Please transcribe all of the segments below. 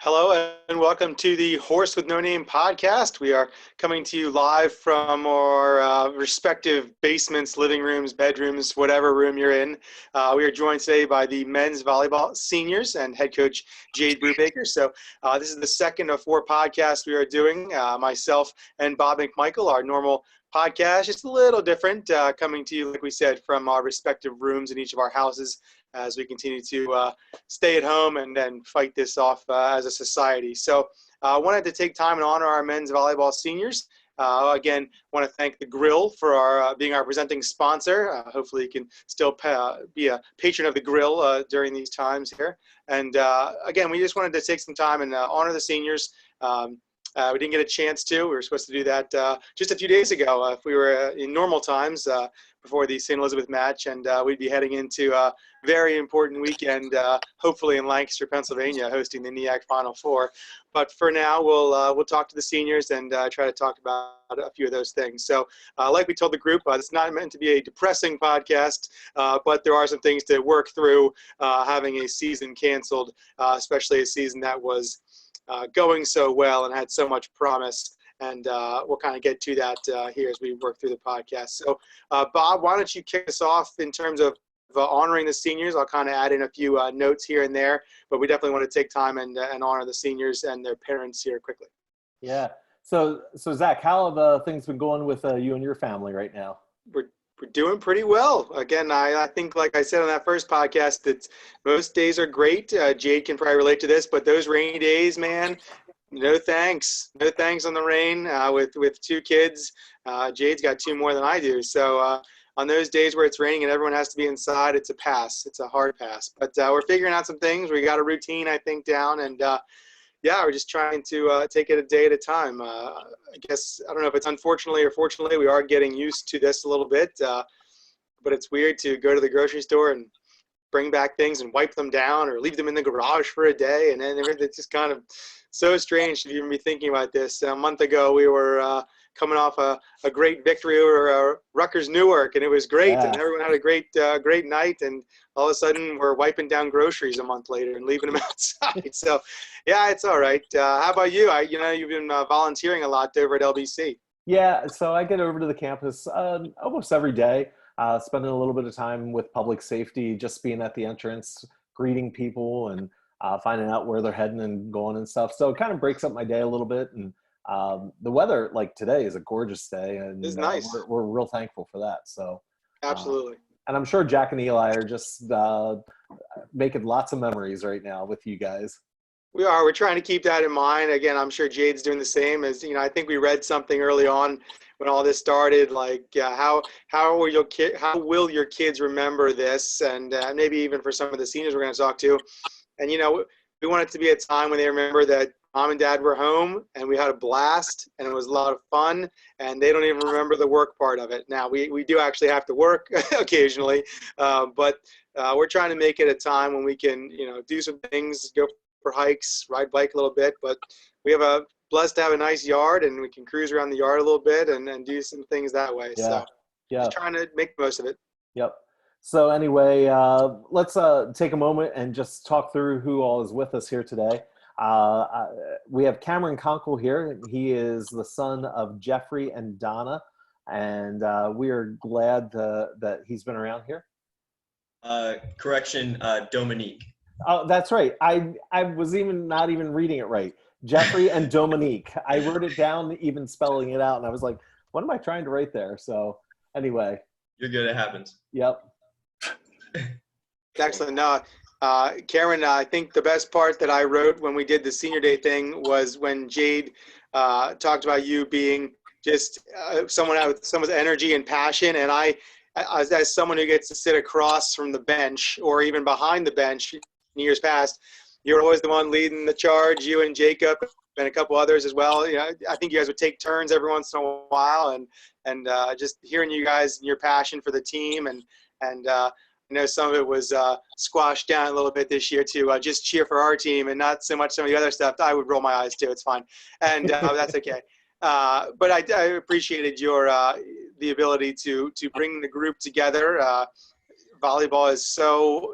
Hello and welcome to the Horse with No Name podcast. We are coming to you live from our respective basements, living rooms, bedrooms, whatever room you're in. We are joined today by the men's volleyball seniors and head coach Jade Brubaker. So this is the second of four podcasts we are doing. Myself and Bob McMichael, our normal podcast, just a little different, coming to you, like we said, from our respective rooms in each of our houses as we continue to stay at home and then fight this off as a society. So I wanted to take time and honor our men's volleyball seniors. Again, want to thank the Grill for our being our presenting sponsor. Hopefully you can still be a patron of the Grill during these times here. And again, we just wanted to take some time and honor the seniors. We didn't get a chance to. We were supposed to do that just a few days ago if we were in normal times before the St. Elizabeth match, and we'd be heading into a very important weekend, hopefully in Lancaster, Pennsylvania, hosting the NEAC Final Four. But for now, we'll talk to the seniors and try to talk about a few of those things. So like we told the group, it's not meant to be a depressing podcast, but there are some things to work through having a season canceled, especially a season that was going so well and had so much promise. And we'll kind of get to that here as we work through the podcast. So, Bob, why don't you kick us off in terms of honoring the seniors? I'll kind of add in a few notes here and there, but we definitely want to take time and honor the seniors and their parents here quickly. Yeah. So Zach, how have things been going with you and your family right now? We're doing pretty well. Again, I think, like I said on that first podcast, that most days are great. Jade can probably relate to this, but those rainy days, man, no thanks. No thanks on the rain with two kids. Jade's got two more than I do. So on those days where it's raining and everyone has to be inside, it's a pass. It's a hard pass. But we're figuring out some things. We got a routine, I think, down. And, yeah, we're just trying to take it a day at a time. I guess, I don't know if it's unfortunately or fortunately, we are getting used to this a little bit. But it's weird to go to the grocery store and bring back things and wipe them down or leave them in the garage for a day. And then it's just kind of so strange to even be thinking about this. A month ago, we were coming off a great victory over Rutgers Newark, and it was great. Yeah. And everyone had a great night. And all of a sudden, we're wiping down groceries a month later and leaving them outside. So, yeah, it's all right. How about you? You've been volunteering a lot over at LBC. Yeah, so I get over to the campus almost every day, spending a little bit of time with public safety, just being at the entrance, greeting people, and finding out where they're heading and going and stuff. So it kind of breaks up my day a little bit. And the weather, like today, is a gorgeous day, and it's nice. We're real thankful for that. So absolutely. And I'm sure Jack and Eli are just making lots of memories right now with you guys. We are. We're trying to keep that in mind. Again, I'm sure Jade's doing the same. As I think we read something early on when all this started, like how will your kids remember this, and maybe even for some of the seniors we're going to talk to. And we want it to be a time when they remember that mom and dad were home and we had a blast and it was a lot of fun, and they don't even remember the work part of it. Now we do actually have to work occasionally, but we're trying to make it a time when we can do some things, go for hikes, ride bike a little bit, but we have blessed to have a nice yard and we can cruise around the yard a little bit and do some things that way. Yeah. So yeah, just trying to make the most of it. Yep. So anyway, let's take a moment and just talk through who all is with us here today. We have Cameron Conkle here. He is the son of Jeffrey and Donna, and we are glad that he's been around here. Correction, Dominique. Oh, that's right. I was not even reading it right. Jeffrey and Dominique. I wrote it down, even spelling it out, and I was like, what am I trying to write there? So anyway. You're good. It happens. Yep. Excellent. No, Karen, I think the best part that I wrote when we did the senior day thing was when Jade talked about you being just someone with someone's energy and passion. And I, as someone who gets to sit across from the bench or even behind the bench in years past, you're always the one leading the charge, you and Jacob and a couple others as well. I think you guys would take turns every once in a while, and just hearing you guys and your passion for the team and I know some of it was squashed down a little bit this year to just cheer for our team and not so much some of the other stuff. I would roll my eyes too. It's fine, and that's okay. But I appreciated your the ability to bring the group together. Volleyball is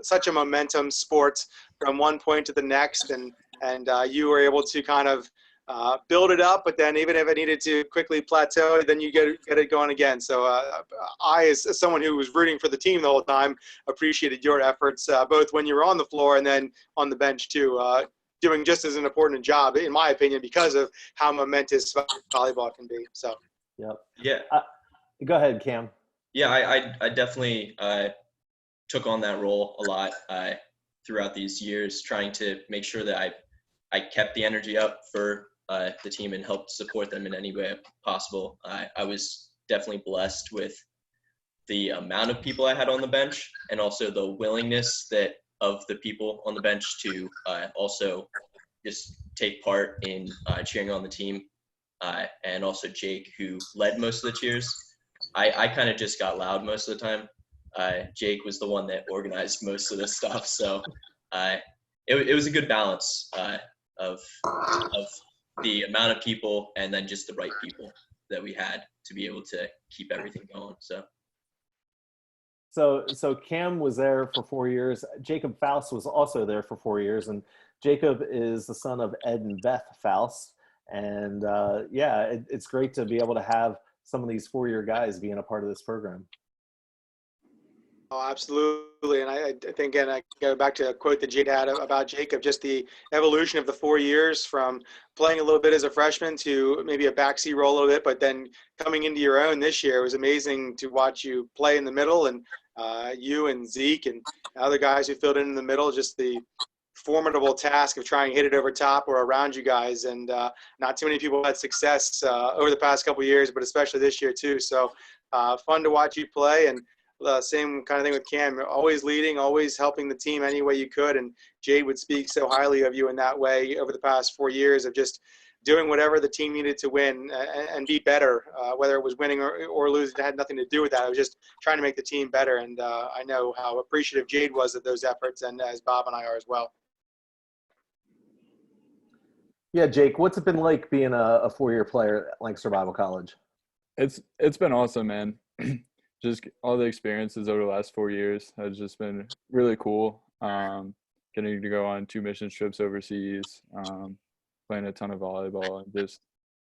such a momentum sport from one point to the next, and and you were able to kind of build it up, but then even if it needed to quickly plateau, then you get it going again. So I, as someone who was rooting for the team the whole time, appreciated your efforts, both when you were on the floor and then on the bench too, doing just as an important job, in my opinion, because of how momentous volleyball can be. So. Yep. Yeah. Go ahead, Cam. Yeah, I definitely took on that role a lot throughout these years, trying to make sure that I kept the energy up for the team and helped support them in any way possible. I was definitely blessed with the amount of people I had on the bench, and also the willingness of the people on the bench to also just take part in cheering on the team, and also Jake, who led most of the cheers. I kind of just got loud most of the time. Jake was the one that organized most of this stuff, so it was a good balance of the amount of people and then just the right people that we had to be able to keep everything going. So Cam was there for 4 years. Jacob Foust was also there for 4 years, and Jacob is the son of Ed and Beth Foust. And it's great to be able to have some of these 4-year guys being a part of this program. Oh, absolutely. And I think, again, I go back to a quote that Jade had about Jacob, just the evolution of the 4 years from playing a little bit as a freshman to maybe a backseat role a little bit, but then coming into your own this year. It was amazing to watch you play in the middle, and you and Zeke and other guys who filled in the middle, just the formidable task of trying to hit it over top or around you guys. And not too many people had success over the past couple of years, but especially this year too. So fun to watch you play. And same kind of thing with Cam, always leading, always helping the team any way you could. And Jade would speak so highly of you in that way over the past 4 years of just doing whatever the team needed to win and be better, whether it was winning or losing. It had nothing to do with that. It was just trying to make the team better. And I know how appreciative Jade was of those efforts, and as Bob and I are as well. Yeah, Jake, what's it been like being a 4-year player at Lancaster Bible College? It's been awesome, man. Just all the experiences over the last 4 years has just been really cool. Getting to go on 2 mission trips overseas, playing a ton of volleyball, and just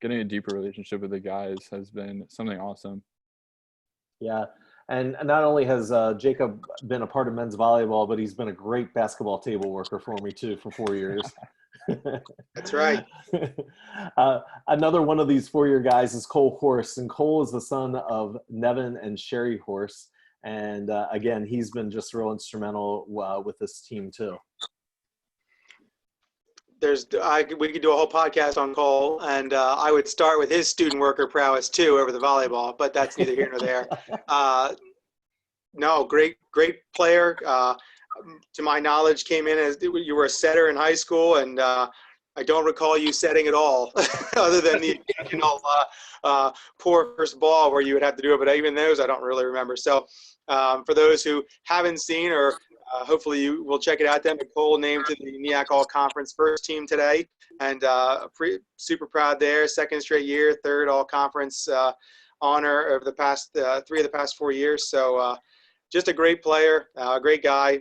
getting a deeper relationship with the guys has been something awesome. Yeah. And not only has Jacob been a part of men's volleyball, but he's been a great basketball table worker for me too for 4 years. That's right. Another one of these 4-year guys is Cole Horse, and Cole is the son of Nevin and Sherry Horse. And again, he's been just real instrumental with this team too. We could do a whole podcast on Cole, and I would start with his student worker prowess too over the volleyball, but that's neither here nor there. No, great player. To my knowledge, came in as you were a setter in high school, and I don't recall you setting at all, other than the occasional poor first ball where you would have to do it. But even those, I don't really remember. So for those who haven't seen, or hopefully you will check it out then, Cole named to the NEAC All-Conference first team today, and super proud there. Second straight year, third All-Conference honor over the past 3 of the past 4 years. So just a great player, a great guy,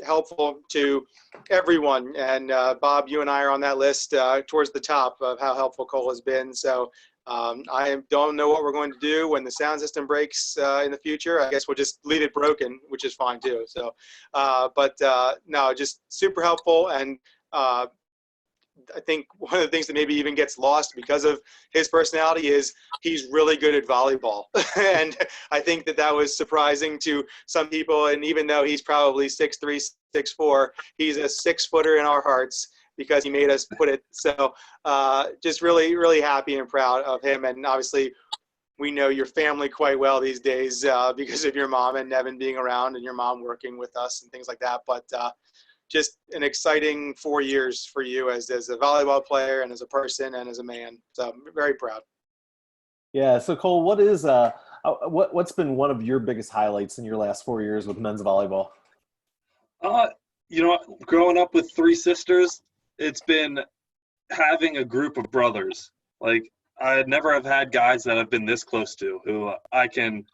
helpful to everyone. And Bob, you and I are on that list towards the top of how helpful Cole has been. So I don't know what we're going to do when the sound system breaks in the future. I guess we'll just leave it broken, which is fine too. So, no, just super helpful. And I think one of the things that maybe even gets lost because of his personality is he's really good at volleyball. And I think that was surprising to some people. And even though he's probably 6'3", 6'4", he's a 6-footer in our hearts because he made us put it. So just really, really happy and proud of him. And obviously we know your family quite well these days because of your mom and Nevin being around and your mom working with us and things like that. But just an exciting 4 years for you as a volleyball player and as a person and as a man. So I'm very proud. Yeah. So Cole, what's been one of your biggest highlights in your last 4 years with men's volleyball? Growing up with 3 sisters, it's been having a group of brothers. Like, I never have had guys that I've been this close to, who I can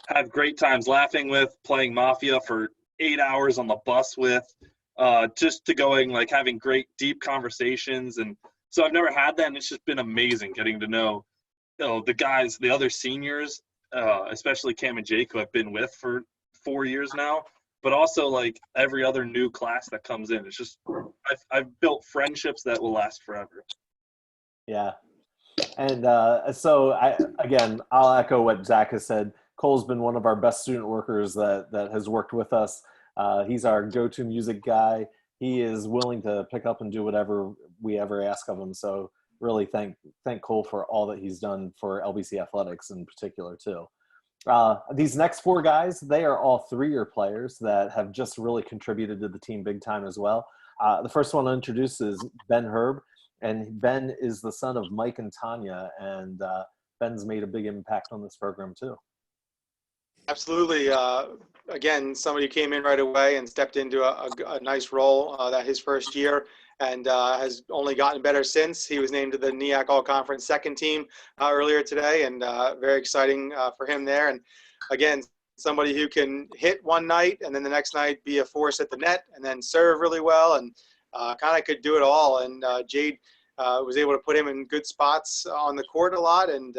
have great times laughing with, playing Mafia for 8 hours on the bus with, just to going, like, having great, deep conversations. And so I've never had that, and it's just been amazing getting to know, the guys, the other seniors, especially Cam and Jake, who I've been with for 4 years now, but also, like, every other new class that comes in. It's just I've built friendships that will last forever. Yeah. And so I'll echo what Zach has said. Cole's been one of our best student workers that has worked with us. He's our go-to music guy. He is willing to pick up and do whatever we ever ask of him. So really thank Cole for all that he's done for LBC athletics in particular too. These next four guys, they are all 3-year players that have just really contributed to the team big time as well. The first one to introduce is Ben Herb, and Ben is the son of Mike and Tanya, and Ben's made a big impact on this program too. Absolutely. Again, somebody came in right away and stepped into a nice role that his first year, and has only gotten better since. He was named to the NEAC All-Conference second team earlier today, and very exciting for him there. And again, somebody who can hit one night and then the next night be a force at the net and then serve really well, and kind of could do it all. And Jade was able to put him in good spots on the court a lot. And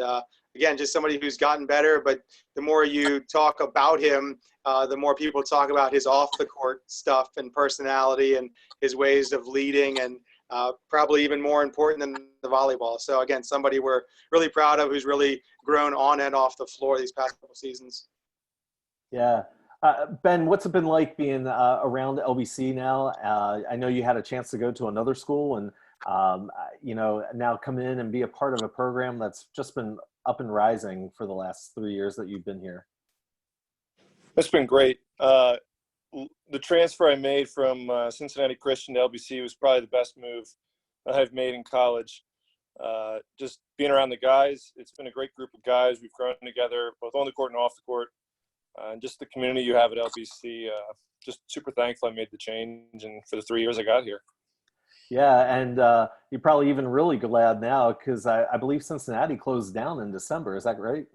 again, just somebody who's gotten better, but the more you talk about him, the more people talk about his off the court stuff and personality and his ways of leading, and probably even more important than the volleyball. So again, somebody we're really proud of, who's really grown on and off the floor these past couple seasons. Yeah. Ben, what's it been like being around LBC now? I know you had a chance to go to another school, and now come in and be a part of a program that's just been up and rising for the last 3 years that you've been here. It's been great. The transfer I made from Cincinnati Christian to LBC was probably the best move I've made in college. Just being around the guys, it's been a great group of guys. We've grown together both on the court and off the court. And just the community you have at LBC, just super thankful I made the change and for the 3 years I got here. Yeah, and you're probably even really glad now because I believe Cincinnati closed down in December. Is that right?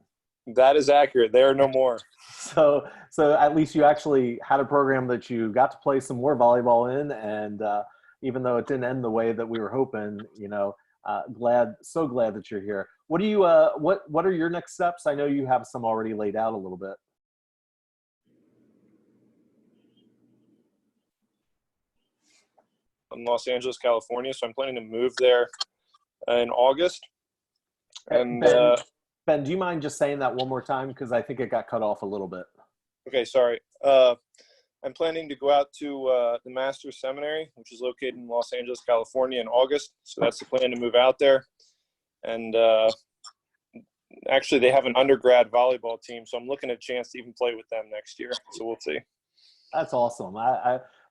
That is accurate. They are no more. So at least you actually had a program that you got to play some more volleyball in, and even though it didn't end the way that we were hoping, so glad that you're here. What do you what are your next steps? I know you have some already laid out a little bit. In Los Angeles, California, so I'm planning to move there in August. And Ben, do you mind just saying that one more time, because I think it got cut off a little bit? Okay, sorry. I'm planning to go out to the Master's Seminary, which is located in Los Angeles, California, in August. So that's the plan to move out there. And actually, they have an undergrad volleyball team, so I'm looking at a chance to even play with them next year. So we'll see. That's awesome.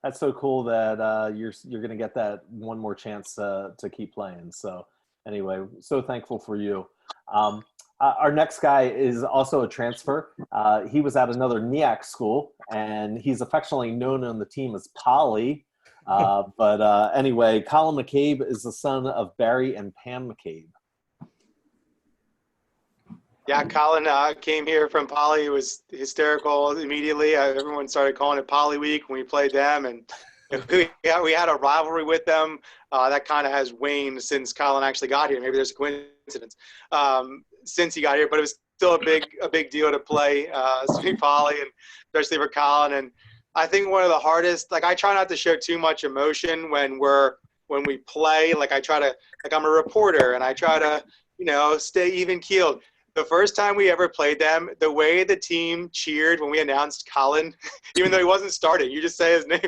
That's so cool that you're going to get that one more chance to keep playing. So anyway, so thankful for you. Our next guy is also a transfer. He was at another NEAC school, and he's affectionately known on the team as Polly. But anyway, Colin McCabe is the son of Barry and Pam McCabe. Yeah, Colin came here from Poly. It was hysterical immediately. Everyone started calling it Poly Week when we played them, and we had a rivalry with them. That kind of has waned since Colin actually got here. Maybe there's a coincidence since he got here, but it was still a big deal to play Sweet Poly, and especially for Colin. And I think one of the hardest, I try not to show too much emotion when we play. I'm a reporter, and I try to stay even keeled. The first time we ever played them, the way the team cheered when we announced Colin, even though he wasn't starting, you just say his name,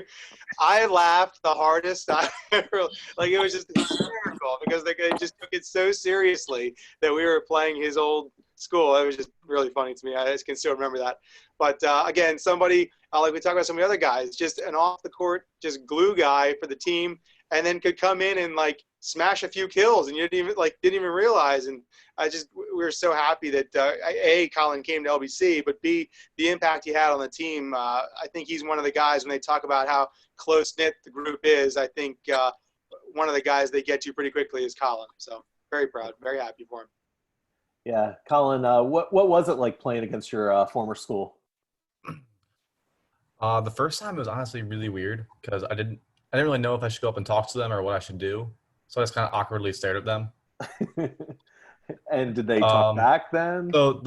I laughed the hardest I ever. It was just hysterical because they just took it so seriously that we were playing his old school. It was just really funny to me. I just can still remember that. But again, somebody, like we talked about some of the other guys, just an off-the-court, just glue guy for the team, and then could come in and smash a few kills, and you didn't even realize. And we were so happy that A, Colin came to LBC, but B, the impact he had on the team. I think he's one of the guys, when they talk about how close knit the group is, I think one of the guys they get to pretty quickly is Colin. So very proud, very happy for him. Yeah, Colin, what was it like playing against your former school? The first time was honestly really weird because I didn't really know if I should go up and talk to them or what I should do. So I just kind of awkwardly stared at them. And did they talk back then? So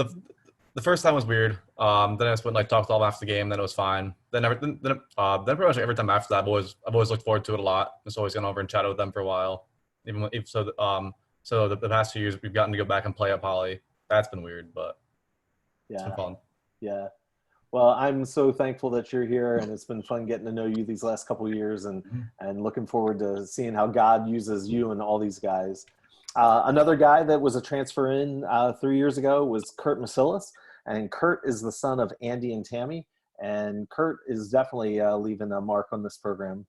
the first time was weird. Then I just went like talked to them after the game. Then it was fine. Then pretty much every time after that, I've always looked forward to it a lot. Just always gone over and chatted with them for a while. So the past few years we've gotten to go back and play at Poly. That's been weird, but it's been fun. Yeah. Well, I'm so thankful that you're here, and it's been fun getting to know you these last couple of years, and looking forward to seeing how God uses you and all these guys. Another guy that was a transfer in 3 years ago was Kurt Masilis, and Kurt is the son of Andy and Tammy, and Kurt is definitely leaving a mark on this program.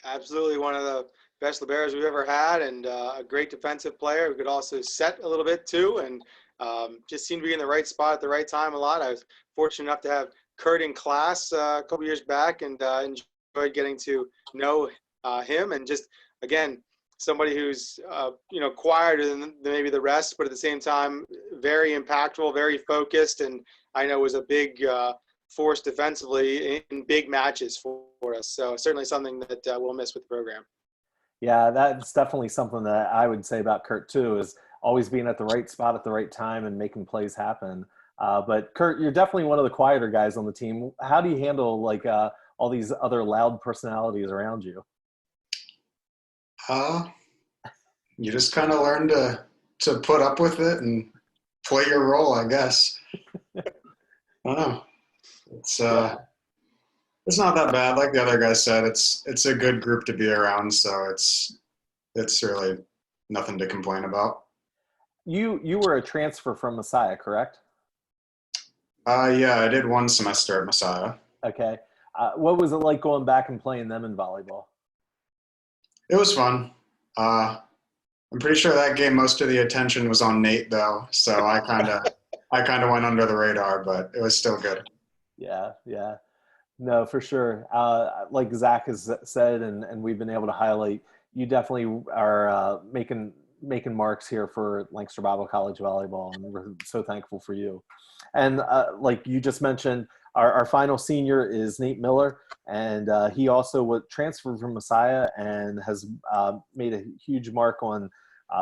Absolutely one of the best liberos we've ever had, and a great defensive player who could also set a little bit too, and just seemed to be in the right spot at the right time a lot. I was fortunate enough to have Kurt in class a couple years back, and enjoyed getting to know him, and just, again, somebody who's, quieter than maybe the rest, but at the same time, very impactful, very focused, and I know was a big force defensively in big matches for us. So certainly something that we'll miss with the program. Yeah, that's definitely something that I would say about Kurt too, is always being at the right spot at the right time and making plays happen. But Kurt, you're definitely one of the quieter guys on the team. How do you handle all these other loud personalities around you? You just kind of learn to put up with it and play your role, I guess. I don't know. It's not that bad. Like the other guy said, it's a good group to be around, so it's really nothing to complain about. You were a transfer from Messiah, correct? Yeah, I did one semester at Messiah. Okay. What was it like going back and playing them in volleyball? It was fun. I'm pretty sure that game most of the attention was on Nate though, so I kind of went under the radar, but it was still good. Yeah. No, for sure. Like Zach has said, and we've been able to highlight, you definitely are making marks here for Lancaster Bible College volleyball, and we're so thankful for you. And like you just mentioned, our final senior is Nate Miller, and he also transferred from Messiah and has made a huge mark on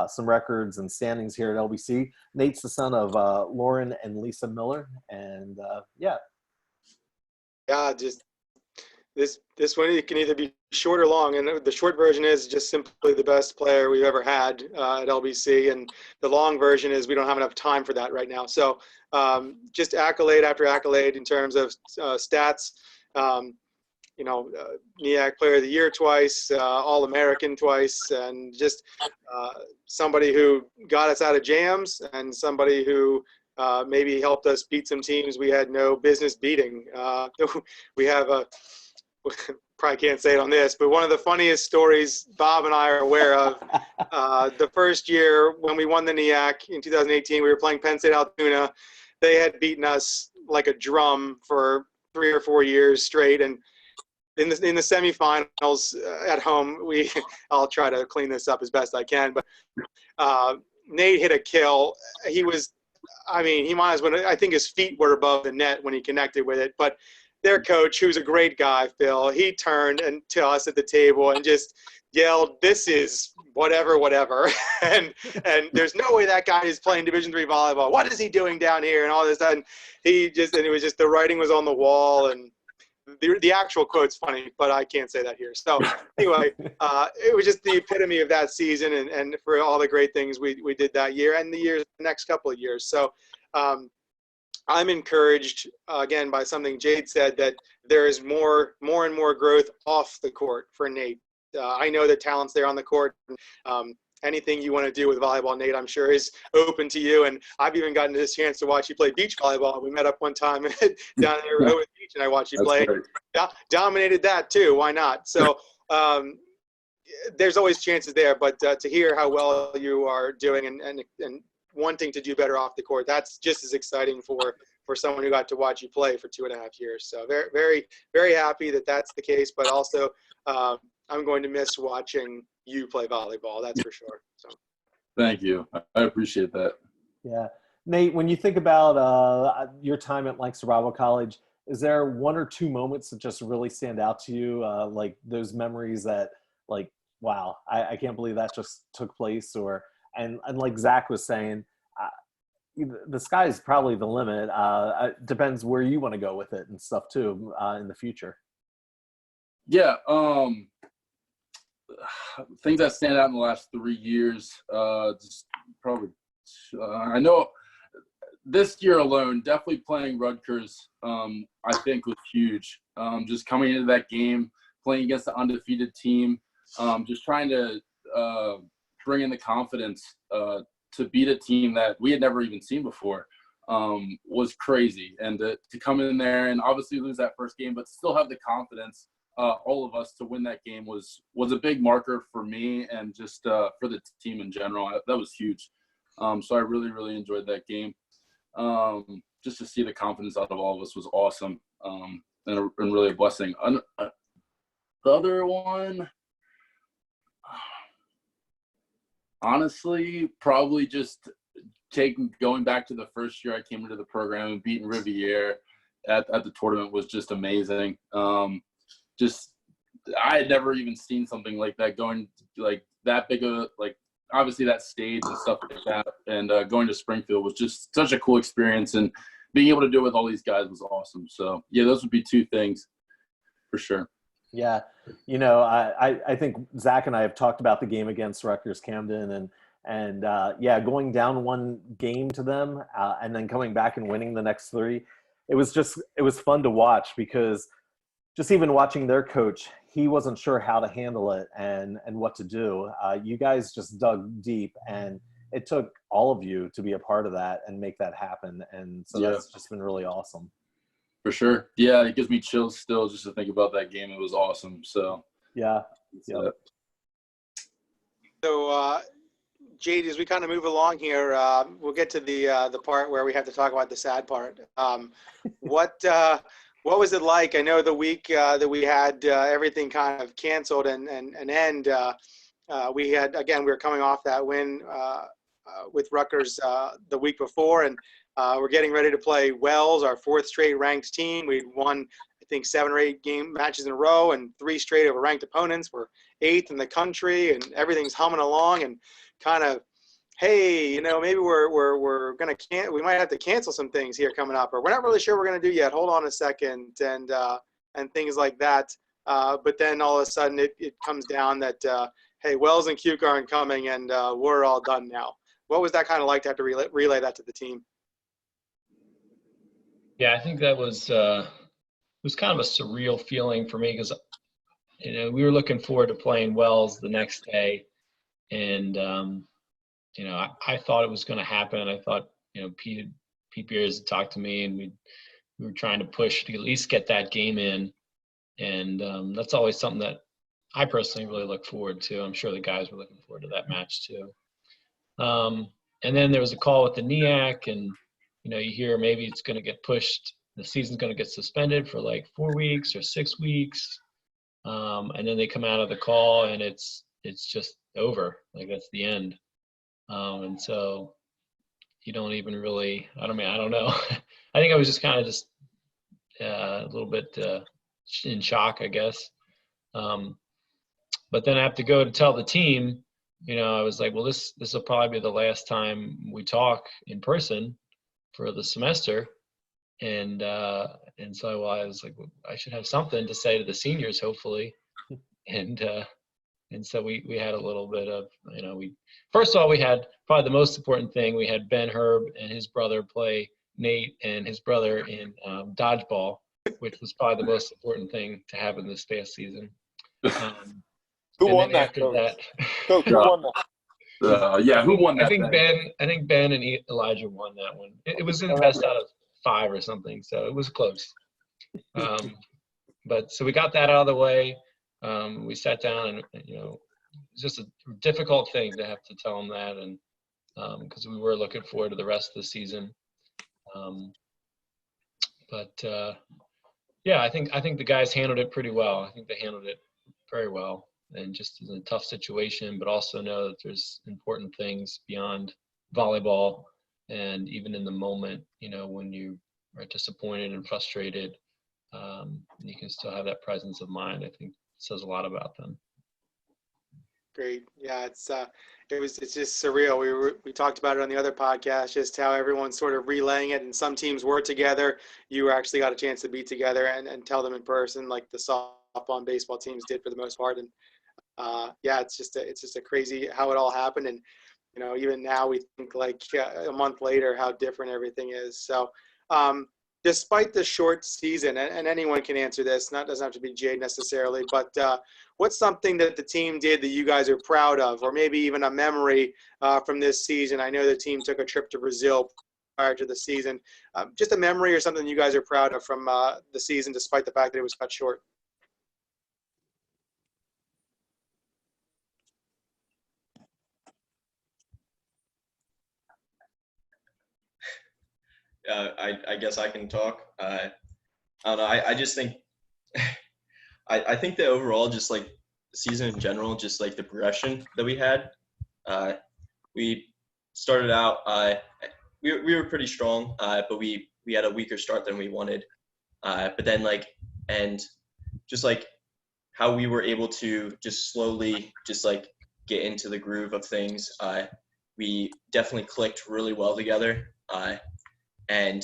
some records and standings here at LBC. Nate's the son of Lauren and Lisa Miller, and just this one, it can either be short or long, and the short version is just simply the best player we've ever had at LBC, and the long version is we don't have enough time for that right now. So just accolade after accolade in terms of stats. NEAC Player of the Year twice, All-American twice, and just somebody who got us out of jams, and somebody who maybe helped us beat some teams we had no business beating. We have probably can't say it on this, but one of the funniest stories Bob and I are aware of, the first year when we won the NEAC in 2018, we were playing Penn State Altoona. They had beaten us like a drum for 3 or 4 years straight, and in the semifinals at home, I'll try to clean this up as best I can, but Nate hit a kill. He might as well, I think his feet were above the net when he connected with it, but their coach, who's a great guy, Phil, he turned to us at the table and just yelled, "This is whatever." and there's no way that guy is playing Division III volleyball. What is he doing down here? And all this stuff. And it was just, the writing was on the wall, and the actual quote's funny, but I can't say that here. So anyway, it was just the epitome of that season, and for all the great things we did that year and the next couple of years. So I'm encouraged, again, by something Jade said, that there is more and more growth off the court for Nate. I know the talent's there on the court. Anything you want to do with volleyball, Nate, I'm sure is open to you. And I've even gotten this chance to watch you play beach volleyball. We met up one time down there at Rehoboth Beach, and I watched you play. Dominated that too. Why not? So there's always chances there. But to hear how well you are doing and wanting to do better off the court, that's just as exciting for someone who got to watch you play for 2.5 years. So very, very, very happy that that's the case. But also, I'm going to miss watching you play volleyball. That's for sure. So, thank you. I appreciate that. Yeah, Nate, when you think about your time at Lancaster Bible College, is there one or two moments that just really stand out to you? Like those memories that like, wow, I can't believe that just took place, and like Zach was saying, the sky is probably the limit. It depends where you want to go with it and stuff too in the future. Yeah. Things that stand out in the last 3 years, just probably, I know this year alone, definitely playing Rutgers, I think was huge. Just coming into that game, playing against the undefeated team, just trying to bring in the confidence to beat a team that we had never even seen before was crazy. And to come in there and obviously lose that first game, but still have the confidence, all of us, to win that game was a big marker for me and just for the team in general. That was huge. So I really, really enjoyed that game. Just to see the confidence out of all of us was awesome, and really a blessing. The other one, honestly, probably just going back to the first year I came into the program and beating Riviere at the tournament was just amazing. Just I had never even seen something like that, going like that big of obviously that stage and stuff like that, and going to Springfield was just such a cool experience, and being able to do it with all these guys was awesome. So yeah, those would be two things for sure. Yeah, I think Zach and I have talked about the game against Rutgers Camden, and yeah, going down one game to them and then coming back and winning the next three, it was fun to watch, because just even watching their coach, he wasn't sure how to handle it and what to do. You guys just dug deep, and it took all of you to be a part of that and make that happen. And so that's just been really awesome. For sure. Yeah, it gives me chills still just to think about that game. It was awesome. So yeah. So Jade, as we kind of move along here, we'll get to the part where we have to talk about the sad part. What was it like? I know the week that we had everything kind of canceled and we were coming off that win with Rutgers the week before, and we're getting ready to play Wells, our fourth straight ranked team. We'd won, I think, 7 or 8 game matches in a row, and 3 straight over ranked opponents. We're 8th in the country, and everything's humming along, and kind of, hey, maybe we might have to cancel some things here coming up, or we're not really sure what we're gonna do yet. Hold on a second, and things like that. But then all of a sudden it comes down that hey, Wells and Cuke aren't coming, and we're all done now. What was that kind of like to have to relay that to the team? Yeah, I think that was kind of a surreal feeling for me, because we were looking forward to playing Wells the next day, and I thought it was going to happen. I thought Pete Beers had talked to me, and we were trying to push to at least get that game in, and that's always something that I personally really look forward to. I'm sure the guys were looking forward to that match too. And then there was a call with the NEAC, and you hear maybe it's going to get pushed. The season's going to get suspended for like 4 weeks or 6 weeks. And then they come out of the call, and it's just over. Like, that's the end. And so you don't even really, I don't know. I think I was just kind of a little bit in shock, I guess. But then I have to go to tell the team, I was like, well, this will probably be the last time we talk in person for the semester. And so I was like, well, I should have something to say to the seniors, hopefully. And so we had a little bit of, first of all, we had probably the most important thing. We had Ben Herb and his brother play Nate and his brother in dodgeball, which was probably the most important thing to have in this past season. Who won that, Coach? Coach, who won that? Yeah, who won that? I think Ben and Elijah won that one. It was in best out of 5 or something, so it was close. But so we got that out of the way. We sat down, and it's just a difficult thing to have to tell them that, and because we were looking forward to the rest of the season. Yeah, I think the guys handled it pretty well. I think they handled it very well, and just in a tough situation, but also know that there's important things beyond volleyball, and even in the moment, when you are disappointed and frustrated, you can still have that presence of mind. I think says a lot about them. Great. Yeah, it's just surreal. We talked about it on the other podcast, just how everyone's sort of relaying it, and some teams were together. You actually got a chance to be together and tell them in person, like the softball and baseball teams did for the most part. And yeah, it's just a crazy how it all happened. And even now we think like a month later how different everything is. So despite the short season, and anyone can answer this, doesn't have to be Jade necessarily, but what's something that the team did that you guys are proud of, or maybe even a memory from this season? I know the team took a trip to Brazil prior to the season. Just a memory or something you guys are proud of from the season, despite the fact that it was cut short. I guess I can talk. I don't know. I just think I think that overall, just like the season in general, just like the progression that we had. We started out. We were pretty strong, but we had a weaker start than we wanted. But then and just like how we were able to just slowly just like get into the groove of things. We definitely clicked really well together. And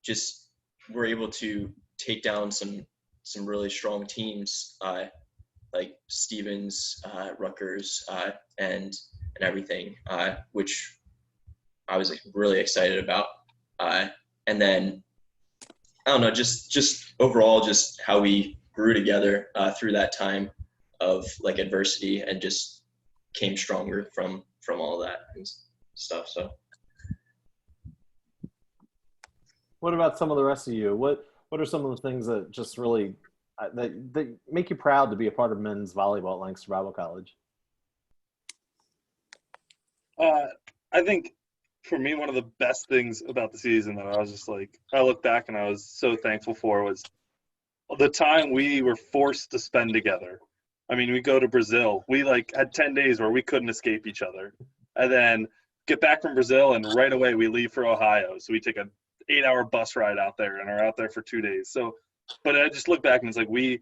just were able to take down some really strong teams like Stevens, Rutgers, and everything, which I was really excited about. And then I don't know, just overall, just how we grew together through that time of like adversity, and just came stronger from all that and stuff. So. What about some of the rest of you? What are some of the things that just really that make you proud to be a part of men's volleyball at Lancaster Bible College? I think for me, one of the best things about the season that I was just like, I look back and I was so thankful for was the time we were forced to spend together. I mean, we go to Brazil. We had 10 days where we couldn't escape each other, and then get back from Brazil and right away we leave for Ohio. So we take a 8-hour bus ride out there and are out there for 2 days. So, but I just look back and it's like we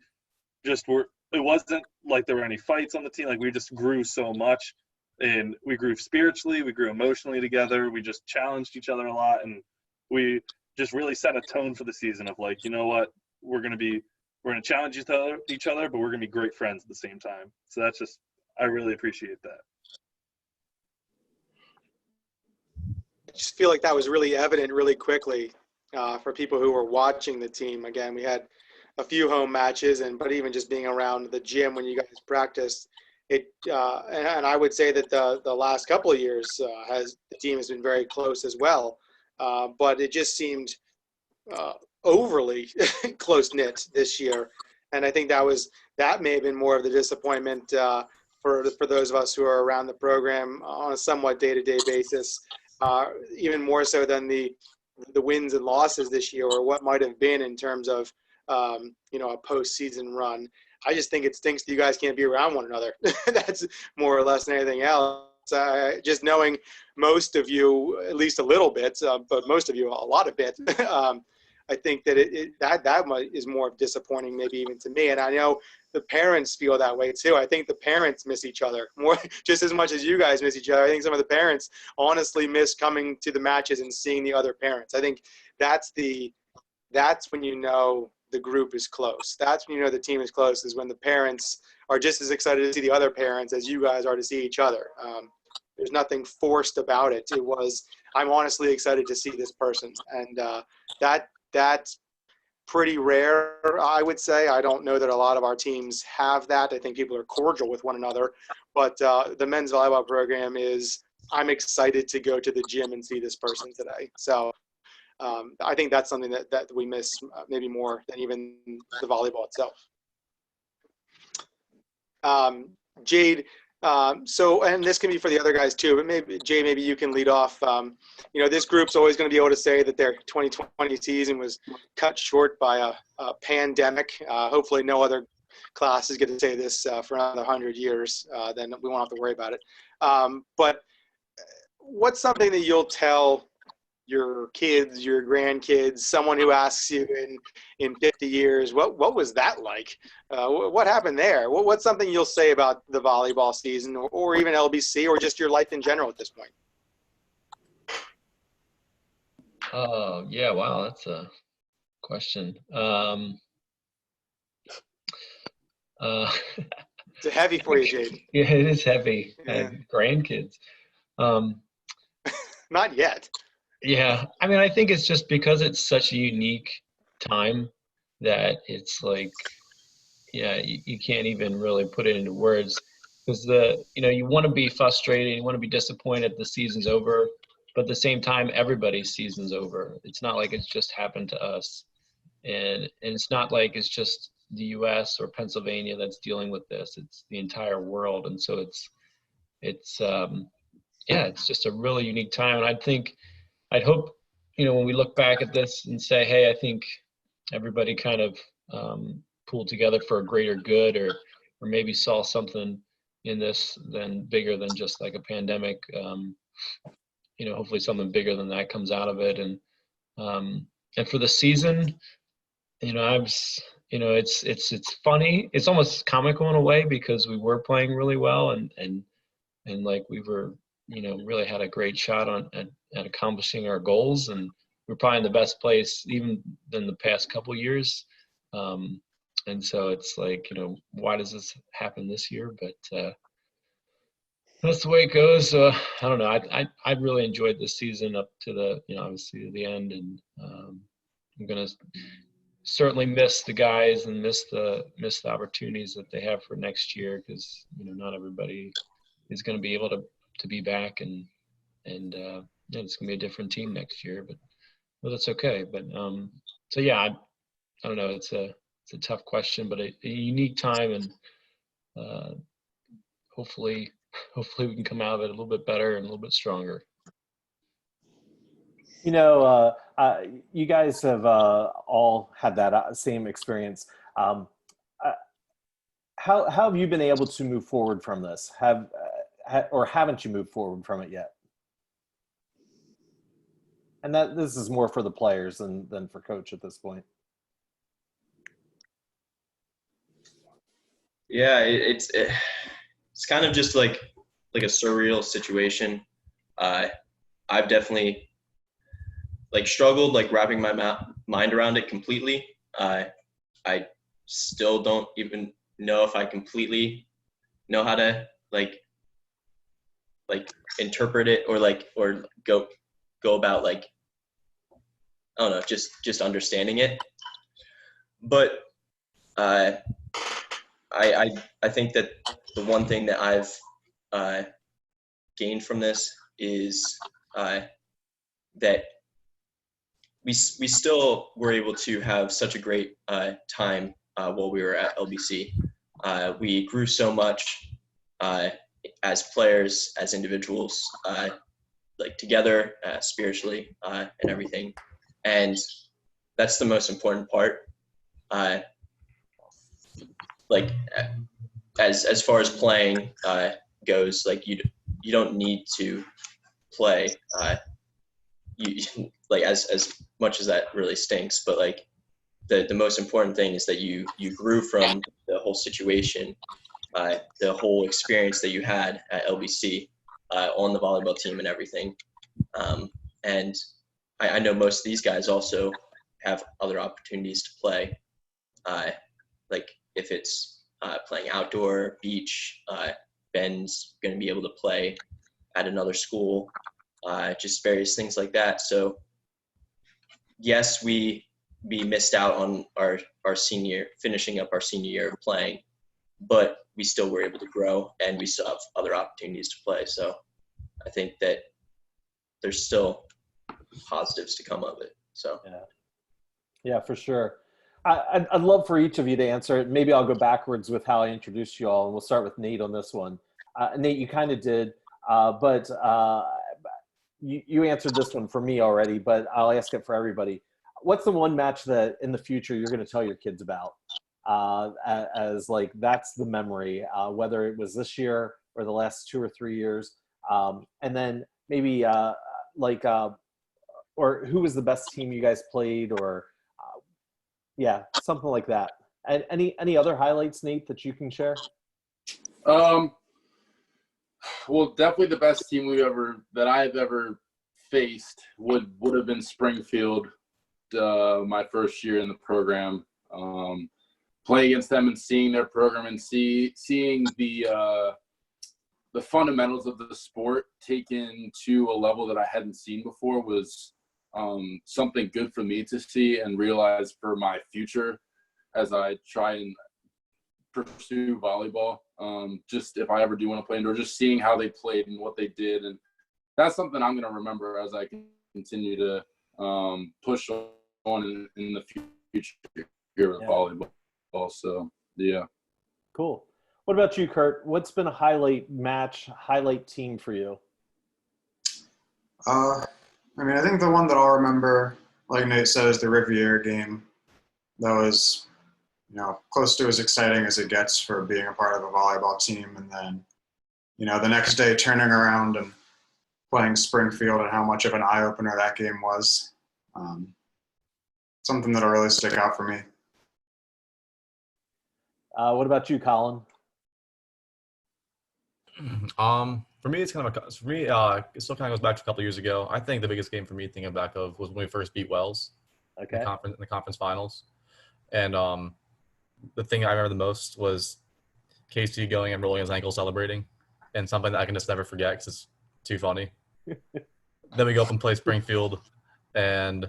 just were. It wasn't like there were any fights on the team. Like we just grew so much, and we grew spiritually, we grew emotionally together. We just challenged each other a lot, and we just really set a tone for the season of like, you know what, we're gonna challenge each other, but we're gonna be great friends at the same time. So that's just, I really appreciate that. I just feel like that was really evident really quickly for people who were watching the team. Again, we had a few home matches, but even just being around the gym when you guys practiced, and I would say that the last couple of years the team has been very close as well, but it just seemed overly close knit this year, and I think that may have been more of the disappointment for those of us who are around the program on a somewhat day-to-day basis. Even more so than the wins and losses this year, or what might have been in terms of a postseason run. I just think it stinks that you guys can't be around one another. That's more or less than anything else. Just knowing most of you, at least a little bit, but most of you a lot of bit. I think that that is more disappointing, maybe even to me. And I know the parents feel that way too. I think the parents miss each other more, just as much as you guys miss each other. I think some of the parents honestly miss coming to the matches and seeing the other parents. I think that's when you know the group is close. That's when you know the team is close, is when the parents are just as excited to see the other parents as you guys are to see each other. There's nothing forced about it. It was, I'm honestly excited to see this person. And that's pretty rare, I would say. I don't know that a lot of our teams have that. I think people are cordial with one another. But the men's volleyball program is, I'm excited to go to the gym and see this person today. So I think that's something that we miss maybe more than even the volleyball itself. Jade, so, and this can be for the other guys too, but maybe you can lead off. This group's always going to be able to say that their 2020 season was cut short by a pandemic. Hopefully no other classes get to say this for another 100 years, then we won't have to worry about it. But what's something that you'll tell your kids, your grandkids, someone who asks you in 50 years, what was that like? What happened there? What's something you'll say about the volleyball season or even LBC or just your life in general at this point? Yeah, wow, that's a question. It's heavy for you, Jade. Yeah, it is heavy. Yeah. Grandkids. Not yet. Yeah, I mean, I think it's just because it's such a unique time that it's like, yeah, you can't even really put it into words because you want to be frustrated, you want to be disappointed the season's over, but at the same time, everybody's season's over. It's not like it's just happened to us, and it's not like it's just the U.S. or Pennsylvania that's dealing with this. It's the entire world, and so it's yeah, it's just a really unique time, and I'd hope, when we look back at this and say, hey, I think everybody kind of pulled together for a greater good or maybe saw something in this than bigger than just like a pandemic. Hopefully something bigger than that comes out of it. And for the season, it's funny. It's almost comical in a way because we were playing really well and like we were, really had a great shot at accomplishing our goals, and we're probably in the best place even than the past couple years. And so it's like, why does this happen this year? But that's the way it goes. I don't know. I really enjoyed this season up to the, obviously the end, and I'm gonna certainly miss the guys and miss the opportunities that they have for next year because not everybody is going to be able to be back, and yeah, it's gonna be a different team next year, but that's okay. But so yeah, I don't know. It's a tough question, but a unique time, and hopefully we can come out of it a little bit better and a little bit stronger. You guys have all had that same experience. How have you been able to move forward from this? Or haven't you moved forward from it yet? And this is more for the players than for coach at this point. Yeah, it's kind of just like a surreal situation. I've definitely struggled wrapping my mind around it completely. I still don't even know if I completely know how to interpret it or go about I don't know, just understanding it. But I think that the one thing that I've gained from this is that we still were able to have such a great time while we were at LBC. We grew so much as players, as individuals, together, spiritually, and everything. And that's the most important part. As far as playing goes, you don't need to play. You as much as that really stinks, but the most important thing is that you grew from the whole situation, the whole experience that you had at LBC on the volleyball team and everything. And I know most of these guys also have other opportunities to play, if it's playing outdoor, beach, Ben's going to be able to play at another school, just various things like that. So yes, we missed out on our finishing up our senior year of playing, but we still were able to grow and we still have other opportunities to play. So I think that there's still positives to come of it. So yeah, for sure. I'd love for each of you to answer it. Maybe I'll go backwards with how I introduced you all, and we'll start with Nate on this one. Nate, you kind of did, but you answered this one for me already, but I'll ask it for everybody. What's the one match that in the future you're going to tell your kids about as that's the memory, whether it was this year or the last 2 or 3 years? And then maybe or who was the best team you guys played, or yeah, something like that. And any other highlights, Nate, that you can share? Well, definitely the best team that I've ever faced would have been Springfield, my first year in the program. Playing against them and seeing their program and seeing the fundamentals of the sport taken to a level that I hadn't seen before was something good for me to see and realize for my future as I try and pursue volleyball. Just if I ever do want to play indoor, just seeing how they played and what they did. And that's something I'm going to remember as I continue to push on in the future here with volleyball. So, yeah. Cool. What about you, Kurt? What's been a highlight team for you? I mean, I think the one that I'll remember, like Nate said, is the Riviera game. That was, close to as exciting as it gets for being a part of a volleyball team. And then, the next day turning around and playing Springfield and how much of an eye-opener that game was. Something that'll really stick out for me. What about you, Colin? For me, it still kind of goes back to a couple of years ago. I think the biggest game for me thinking back of was when we first beat Wells in the conference finals. And the thing I remember the most was Casey going and rolling his ankle celebrating, and something that I can just never forget because it's too funny. Then we go up and play Springfield, and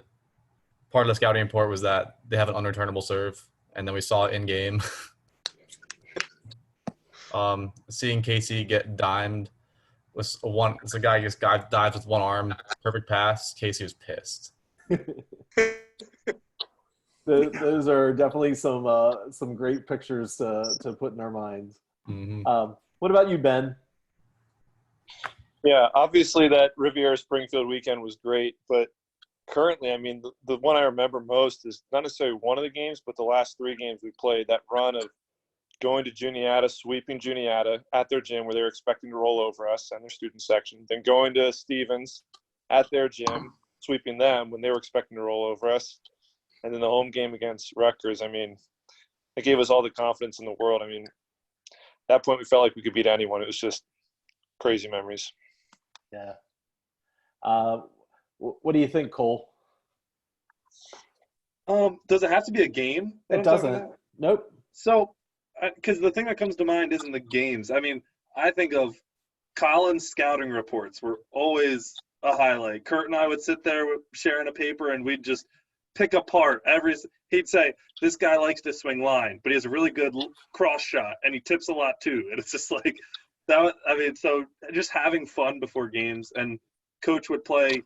part of the scouting report was that they have an unreturnable serve, and then we saw it in game. Seeing Casey get dimed was it's a guy just dives with one arm, perfect pass. Casey was pissed. Those are definitely some great pictures to put in our minds. Mm-hmm. What about you, Ben? Yeah, obviously that Riviera Springfield weekend was great, but currently, I mean, the one I remember most is not necessarily one of the games, but the last 3 games we played, that run of going to Juniata, sweeping Juniata at their gym where they were expecting to roll over us and their student section, then going to Stevens at their gym, sweeping them when they were expecting to roll over us, and then the home game against Rutgers. I mean, it gave us all the confidence in the world. I mean, at that point we felt like we could beat anyone. It was just crazy memories. Yeah. What do you think, Cole? Does it have to be a game? It doesn't. Nope. So, because the thing that comes to mind isn't the games. I mean, I think of Colin's scouting reports were always a highlight. Kurt and I would sit there sharing a paper, and we'd just pick apart he'd say, this guy likes to swing line, but he has a really good cross shot, and he tips a lot too. And it's just like that. I mean, so just having fun before games, and Coach would play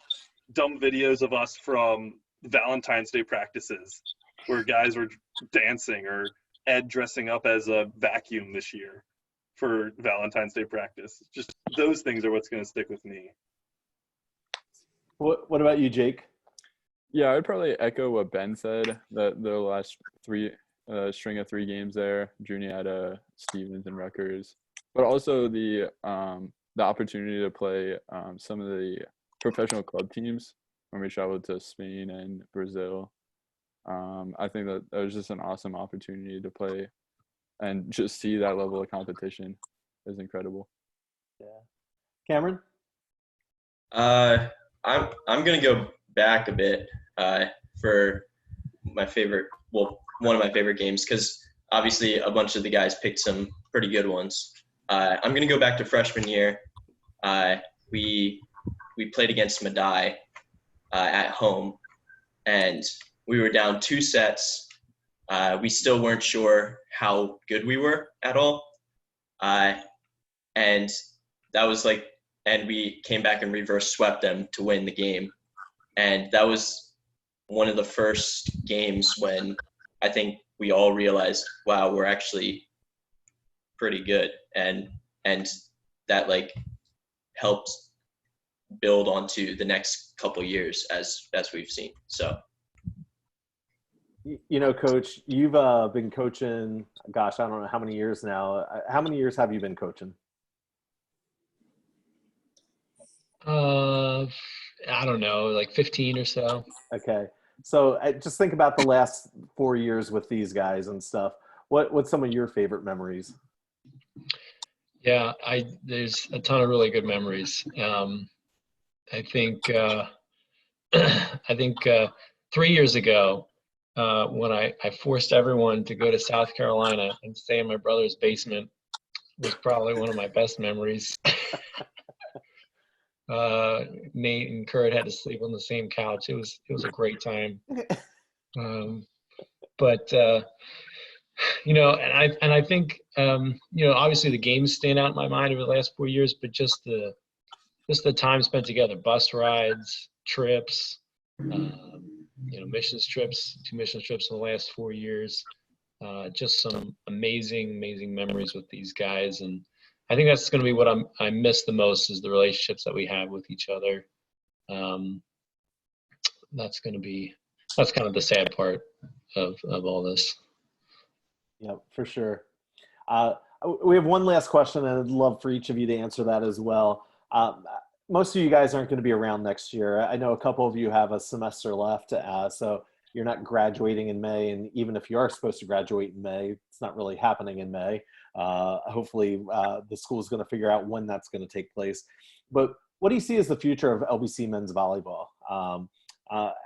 dumb videos of us from Valentine's Day practices where guys were dancing, or Ed dressing up as a vacuum this year for Valentine's Day practice. Just those things are what's going to stick with me. What about you, Jake? Yeah, I'd probably echo what Ben said, that the last string of 3 games there, Juniata, Stevens, and Rutgers, but also the opportunity to play some of the professional club teams when we traveled to Spain and Brazil. I think that was just an awesome opportunity to play and just see that level of competition is incredible. Yeah. Cameron? I'm gonna go back a bit for my favorite, one of my favorite games, because obviously a bunch of the guys picked some pretty good ones. I'm gonna go back to freshman year. We played against Madai at home, and we were down 2 sets. We still weren't sure how good we were at all. And that was and we came back and reverse swept them to win the game. And that was one of the first games when I think we all realized, wow, we're actually pretty good. And that helped build onto the next couple years as we've seen. So. Coach, you've been coaching, gosh, I don't know how many years now. How many years have you been coaching? I don't know, like 15 or so. Okay. So just think about the last 4 years with these guys and stuff. What's some of your favorite memories? Yeah, there's a ton of really good memories. I think I think 3 years ago, when I forced everyone to go to South Carolina and stay in my brother's basement, was probably one of my best memories. Nate and Kurt had to sleep on the same couch. It was a great time. But and I think obviously the games stand out in my mind over the last 4 years, but just the time spent together, bus rides, trips, missions trips, 2 missions trips in the last 4 years. Just some amazing memories with these guys, and I think that's going to be what I miss the most is the relationships that we have with each other. That's kind of the sad part of all this. Yeah, for sure. We have one last question, and I'd love for each of you to answer that as well. Most of you guys aren't going to be around next year. I know a couple of you have a semester left, so you're not graduating in May, and even if you are supposed to graduate in May, it's not really happening in May. Hopefully, the school is going to figure out when that's going to take place. But what do you see as the future of LBC men's volleyball?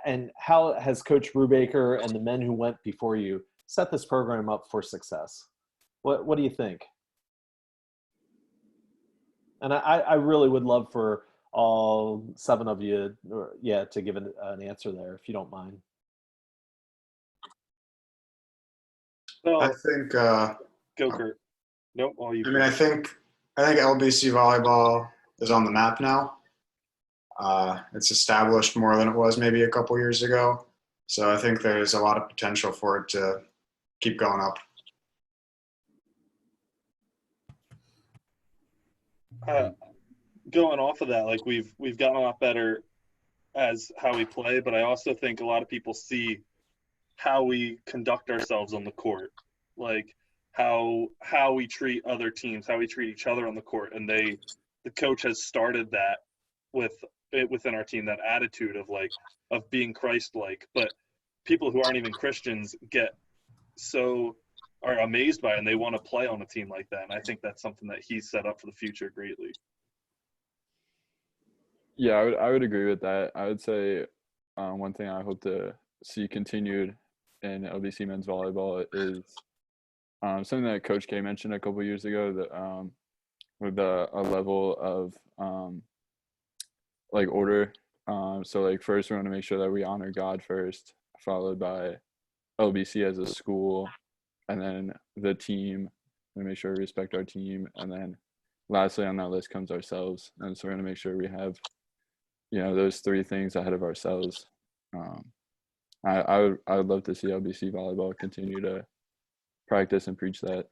And how has Coach Brubaker and the men who went before you set this program up for success? What do you think? And I really would love for all 7 of you, to give an answer there, if you don't mind. Well, I think. go, Kurt. Nope, all you. I mean, I think LBC volleyball is on the map now. It's established more than it was maybe a couple years ago. So I think there's a lot of potential for it to keep going up. Going off of that, like we've gotten a lot better as how we play, but I also think a lot of people see how we conduct ourselves on the court, like how we treat other teams, how we treat each other on the court, and the coach has started that within our team, that attitude of being Christ-like. But people who aren't even Christians are amazed by it, and they want to play on a team like that. And I think that's something that he's set up for the future greatly. Yeah, I would agree with that. I would say one thing I hope to see continued in LBC men's volleyball is something that Coach K mentioned a couple years ago, that with a level of order. So first we want to make sure that we honor God first, followed by LBC as a school, and then the team, and make sure we respect our team, and then lastly on that list comes ourselves. And so we're going to make sure we have those 3 things ahead of ourselves. I would love to see LBC volleyball continue to practice and preach that.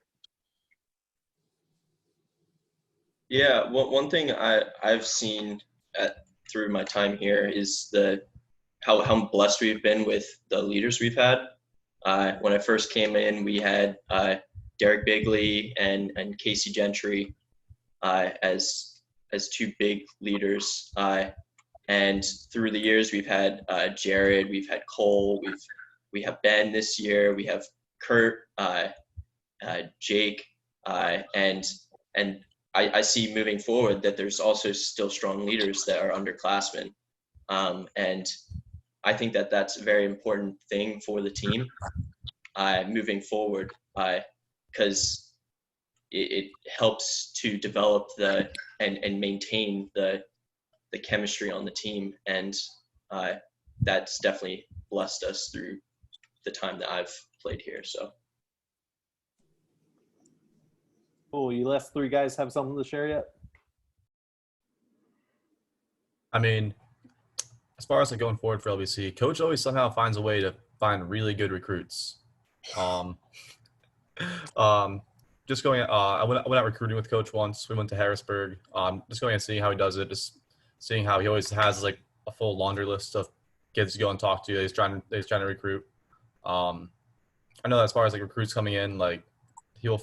Yeah, one thing I've seen through my time here is how blessed we've been with the leaders we've had. When I first came in, we had Derek Bigley and Casey Gentry as 2 big leaders. And through the years, we've had Jared, we've had Cole, we have Ben this year, we have Kurt, Jake, and I see moving forward that there's also still strong leaders that are underclassmen. And I think that that's a very important thing for the team moving forward, because it helps to develop and maintain the chemistry on the team. And that's definitely blessed us through the time that I've played here. So. Cool. You last 3 guys have something to share yet? I mean, as far as going forward for LBC, Coach always somehow finds a way to find really good recruits. Just going, I went out recruiting with Coach once. We went to Harrisburg. Just going and seeing how he does it. Just seeing how he always has a full laundry list of kids to go and talk to. That he's trying to recruit. I know that as far as recruits coming in, he'll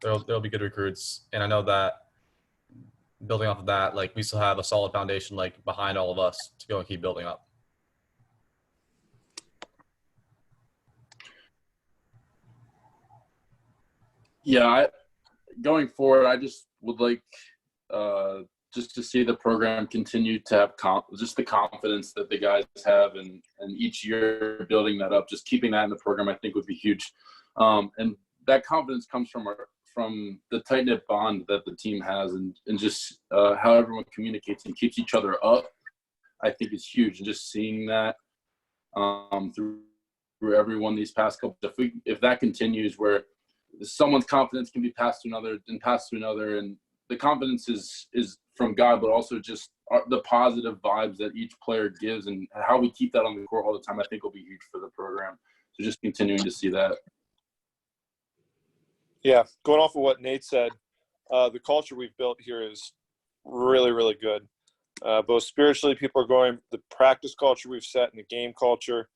there'll be good recruits, and I know that building off of that, like we still have a solid foundation like behind all of us to go and keep building up. Yeah, going forward, I just would like just to see the program continue to have just the confidence that the guys have, and each year building that up, just keeping that in the program, I think would be huge. And that confidence comes from the tight-knit bond that the team has, and just how everyone communicates and keeps each other up, I think is huge. And just seeing that through everyone these past couple, if that continues, where someone's confidence can be passed to another and passed to another, and the confidence is from God, but also just the positive vibes that each player gives, and how we keep that on the court all the time, I think will be huge for the program. So just continuing to see that. Yeah, going off of what Nate said, the culture we've built here is really, really good. Both spiritually, people are going, the practice culture we've set and the game culture.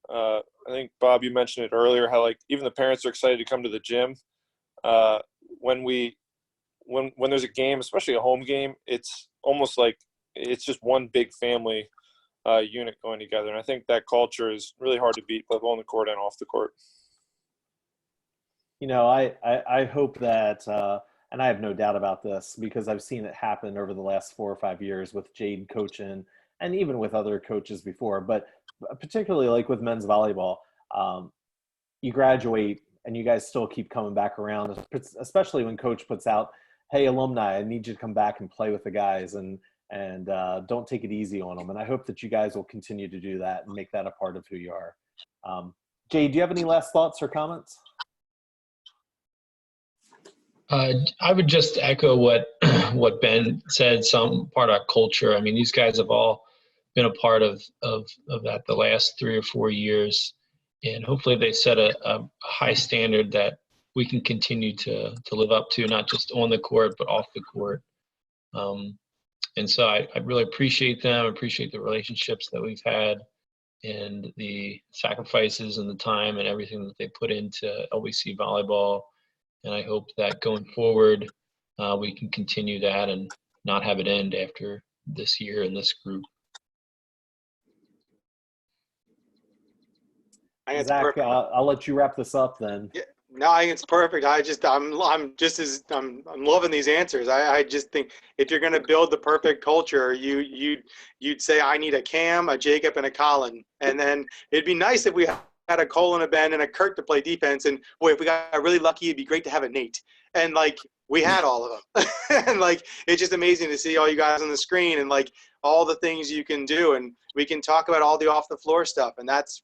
I think, Bob, you mentioned it earlier, how like even the parents are excited to come to the gym. When there's a game, especially a home game, it's almost like it's just one big family unit going together. And I think that culture is really hard to beat, both on the court and off the court. You know, I hope that, and I have no doubt about this because I've seen it happen over the last 4 or 5 years with Jade coaching and even with other coaches before, but particularly like with men's volleyball, you graduate and you guys still keep coming back around, especially when coach puts out, hey, alumni, I need you to come back and play with the guys, and don't take it easy on them. And I hope that you guys will continue to do that and make that a part of who you are. Jade, do you have any last thoughts or comments? I would just echo what Ben said, some part of culture. I mean, these guys have all been a part of that the last 3 or 4 years, and hopefully they set a high standard that we can continue to live up to, not just on the court, but off the court. And so I really appreciate them, appreciate the relationships that we've had and the sacrifices and the time and everything that they put into LBC volleyball. And I hope that going forward, we can continue that and not have it end after this year and this group. Zach, I'll let you wrap this up then. Yeah, no, I think it's perfect. I'm loving these answers. I just think if you're going to build the perfect culture, you'd say I need a Cam, a Jacob, and a Colin, and then it'd be nice if we had a Cole and a Ben and a Kurt to play defense. And boy, if we got really lucky, it'd be great to have a Nate. And like we had all of them, and like it's just amazing to see all you guys on the screen and like all the things you can do. And we can talk about all the off the floor stuff, and that's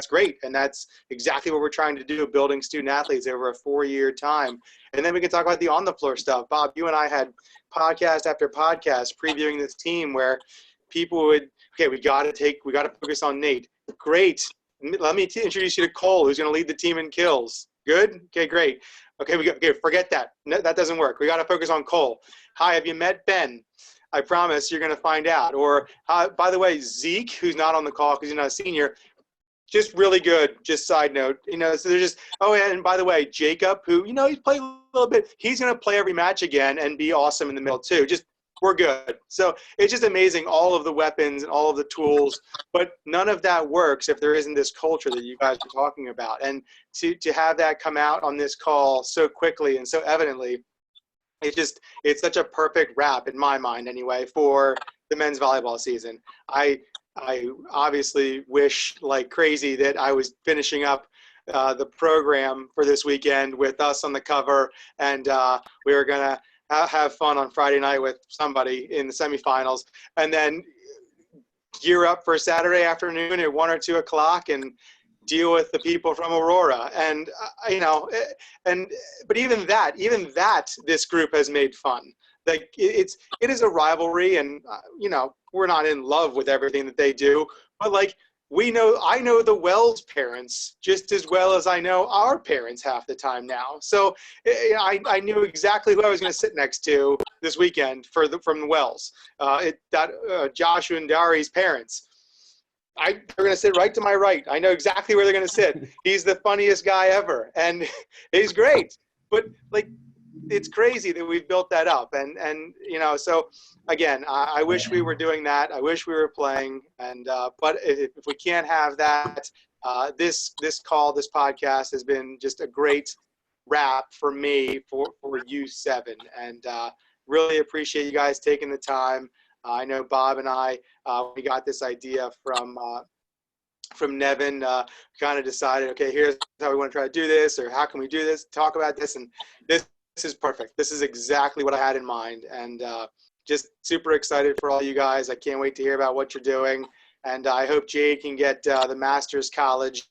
great. And that's exactly what we're trying to do, building student athletes over a 4-year time. And then we can talk about the on the floor stuff. Bob, you and I had podcast after podcast previewing this team where people would, okay, we got to focus on Nate. Great. Let me introduce you to Cole, who's going to lead the team in kills. Good? Okay, great. Okay, forget that. No, that doesn't work. We got to focus on Cole. Hi, have you met Ben? I promise you're going to find out. Or, by the way, Zeke, who's not on the call because he's not a senior, just really good. Just side note, so they're just, oh, yeah, and by the way, Jacob, who, he's played a little bit. He's going to play every match again and be awesome in the middle too. We're good. So it's just amazing, all of the weapons and all of the tools, but none of that works if there isn't this culture that you guys are talking about. And to have that come out on this call so quickly and so evidently, it's such a perfect wrap in my mind anyway for the men's volleyball season. I obviously wish like crazy that I was finishing up the program for this weekend with us on the cover, and we were going to have fun on Friday night with somebody in the semifinals, and then gear up for Saturday afternoon at 1 or 2 o'clock and deal with the people from Aurora. And, but even that, this group has made fun. Like it is a rivalry, and, we're not in love with everything that they do, but like, I know the Wells parents just as well as I know our parents half the time now. So I knew exactly who I was going to sit next to this weekend from the Wells. Joshua and Dari's parents. They're going to sit right to my right. I know exactly where they're going to sit. He's the funniest guy ever, and he's great. But like, it's crazy that we've built that up. And so again, I wish we were doing that. I wish we were playing. And but if we can't have that, this podcast has been just a great wrap for me for U7. And really appreciate you guys taking the time. I know Bob and I, we got this idea from Nevin, kind of decided, okay, here's how we want to try to do this, or how can we do this, talk about this, and this is perfect. This is exactly what I had in mind, and just super excited for all you guys. I can't wait to hear about what you're doing, and I hope Jade can get the Masters College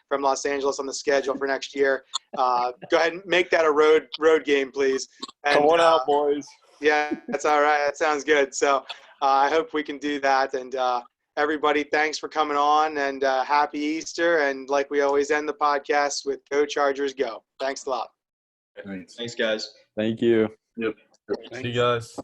from Los Angeles on the schedule for next year. Go ahead and make that a road game, please. And, come on out, boys. Yeah, that's all right. That sounds good. So I hope we can do that. And everybody, thanks for coming on, and happy Easter. And like we always end the podcast with Go Chargers Go. Thanks a lot. Thanks, guys. Thank you. Yep. See you guys.